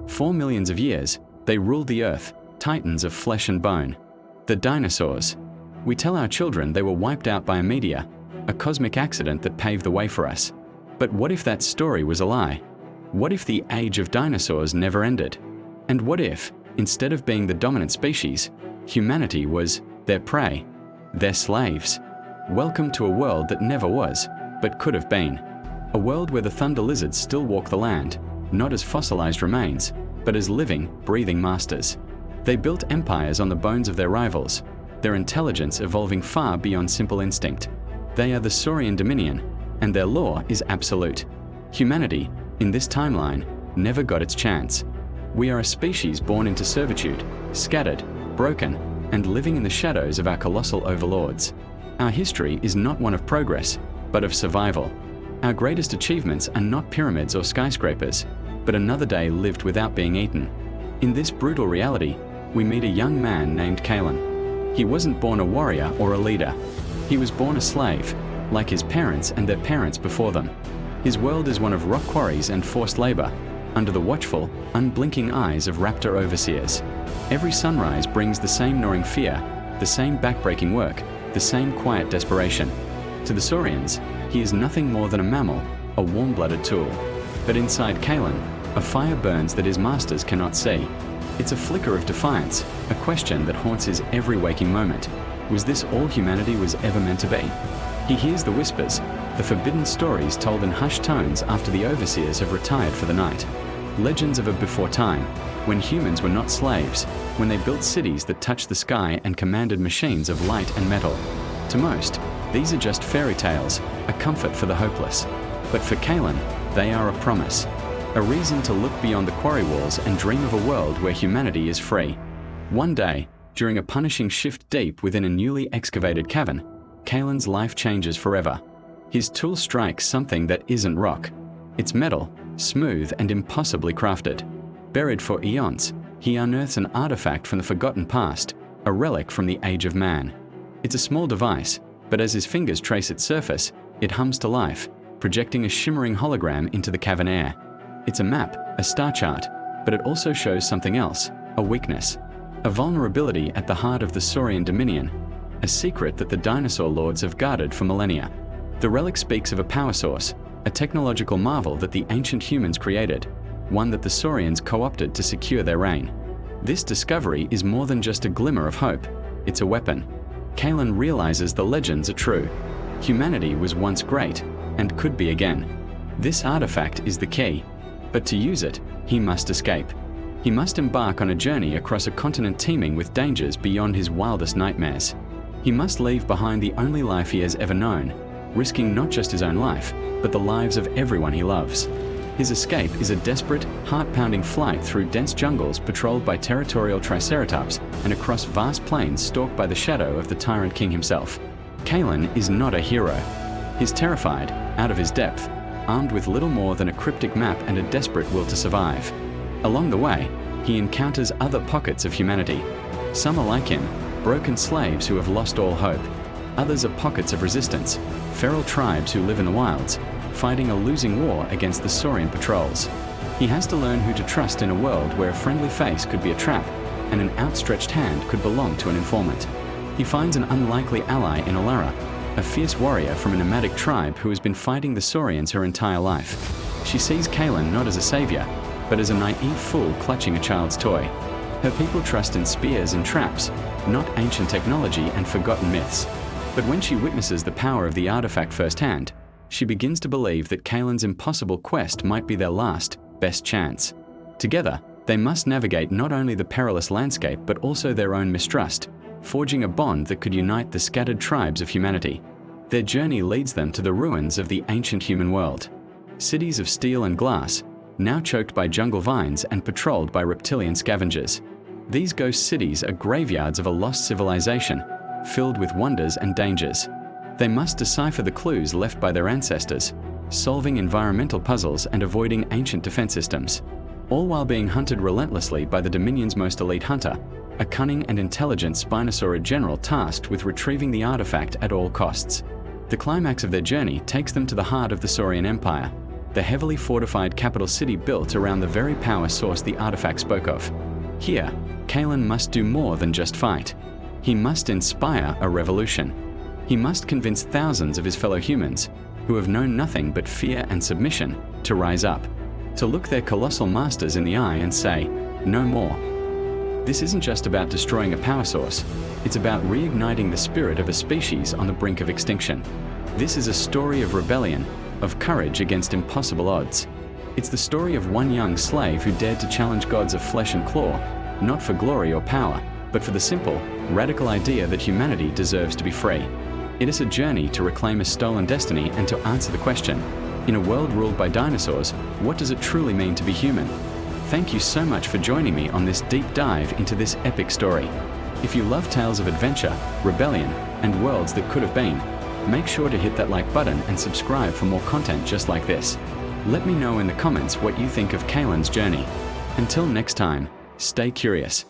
For millions of years, they ruled the earth, titans of flesh and bone. The dinosaurs. We tell our children they were wiped out by a meteor, a cosmic accident that paved the way for us. But what if that story was a lie? What if the age of dinosaurs never ended? And what if, instead of being the dominant species, humanity was their prey, their slaves? Welcome to a world that never was, but could have been. A world where the thunder lizards still walk the land, not as fossilized remains, but as living, breathing masters. They built empires on the bones of their rivals, their intelligence evolving far beyond simple instinct. They are the Saurian Dominion, and their law is absolute. Humanity, in this timeline, never got its chance. We are a species born into servitude, scattered, broken, and living in the shadows of our colossal overlords. Our history is not one of progress, but of survival. Our greatest achievements are not pyramids or skyscrapers, but another day lived without being eaten. In this brutal reality, we meet a young man named Kalen. He wasn't born a warrior or a leader. He was born a slave, like his parents and their parents before them. His world is one of rock quarries and forced labor, under the watchful, unblinking eyes of raptor overseers. Every sunrise brings the same gnawing fear, the same backbreaking work, the same quiet desperation. To the Saurians, he is nothing more than a mammal, a warm-blooded tool. But inside Kalen, a fire burns that his masters cannot see. It's a flicker of defiance, a question that haunts his every waking moment. Was this all humanity was ever meant to be? He hears the whispers, the forbidden stories told in hushed tones after the overseers have retired for the night. Legends of a before time, when humans were not slaves, when they built cities that touched the sky and commanded machines of light and metal. To most, these are just fairy tales, a comfort for the hopeless. But for Kalen, they are a promise. A reason to look beyond the quarry walls and dream of a world where humanity is free. One day, during a punishing shift deep within a newly excavated cavern, Kalen's life changes forever. His tool strikes something that isn't rock. It's metal, smooth and impossibly crafted. Buried for eons, he unearths an artifact from the forgotten past, a relic from the age of man. It's a small device, but as his fingers trace its surface, it hums to life, projecting a shimmering hologram into the cavern air. It's a map, a star chart, but it also shows something else, a weakness. A vulnerability at the heart of the Saurian Dominion, a secret that the dinosaur lords have guarded for millennia. The relic speaks of a power source, a technological marvel that the ancient humans created, one that the Saurians co-opted to secure their reign. This discovery is more than just a glimmer of hope, it's a weapon. Kalen realizes the legends are true. Humanity was once great, and could be again. This artifact is the key, but to use it, he must escape. He must embark on a journey across a continent teeming with dangers beyond his wildest nightmares. He must leave behind the only life he has ever known, risking not just his own life, but the lives of everyone he loves. His escape is a desperate, heart-pounding flight through dense jungles patrolled by territorial triceratops and across vast plains stalked by the shadow of the Tyrant King himself. Kalen is not a hero. He's terrified, out of his depth, armed with little more than a cryptic map and a desperate will to survive. Along the way, he encounters other pockets of humanity. Some are like him, broken slaves who have lost all hope. Others are pockets of resistance, feral tribes who live in the wilds, fighting a losing war against the Saurian patrols. He has to learn who to trust in a world where a friendly face could be a trap, and an outstretched hand could belong to an informant. He finds an unlikely ally in Alara, a fierce warrior from a nomadic tribe who has been fighting the Saurians her entire life. She sees Kalen not as a savior, but as a naive fool clutching a child's toy. Her people trust in spears and traps, not ancient technology and forgotten myths. But when she witnesses the power of the artifact firsthand, she begins to believe that Kalen's impossible quest might be their last, best chance. Together, they must navigate not only the perilous landscape but also their own mistrust, forging a bond that could unite the scattered tribes of humanity. Their journey leads them to the ruins of the ancient human world. Cities of steel and glass, now choked by jungle vines and patrolled by reptilian scavengers. These ghost cities are graveyards of a lost civilization, filled with wonders and dangers. They must decipher the clues left by their ancestors, solving environmental puzzles and avoiding ancient defense systems, all while being hunted relentlessly by the Dominion's most elite hunter, a cunning and intelligent Spinosaurid general tasked with retrieving the artifact at all costs. The climax of their journey takes them to the heart of the Saurian Empire, the heavily fortified capital city built around the very power source the artifact spoke of. Here, Kalen must do more than just fight. He must inspire a revolution. He must convince thousands of his fellow humans, who have known nothing but fear and submission, to rise up, to look their colossal masters in the eye and say, "No more." This isn't just about destroying a power source. It's about reigniting the spirit of a species on the brink of extinction. This is a story of rebellion, of courage against impossible odds. It's the story of one young slave who dared to challenge gods of flesh and claw, not for glory or power, but for the simple, radical idea that humanity deserves to be free. It is a journey to reclaim a stolen destiny and to answer the question, in a world ruled by dinosaurs, what does it truly mean to be human? Thank you so much for joining me on this deep dive into this epic story. If you love tales of adventure, rebellion, and worlds that could have been, make sure to hit that like button and subscribe for more content just like this. Let me know in the comments what you think of Kalen's journey. Until next time, stay curious.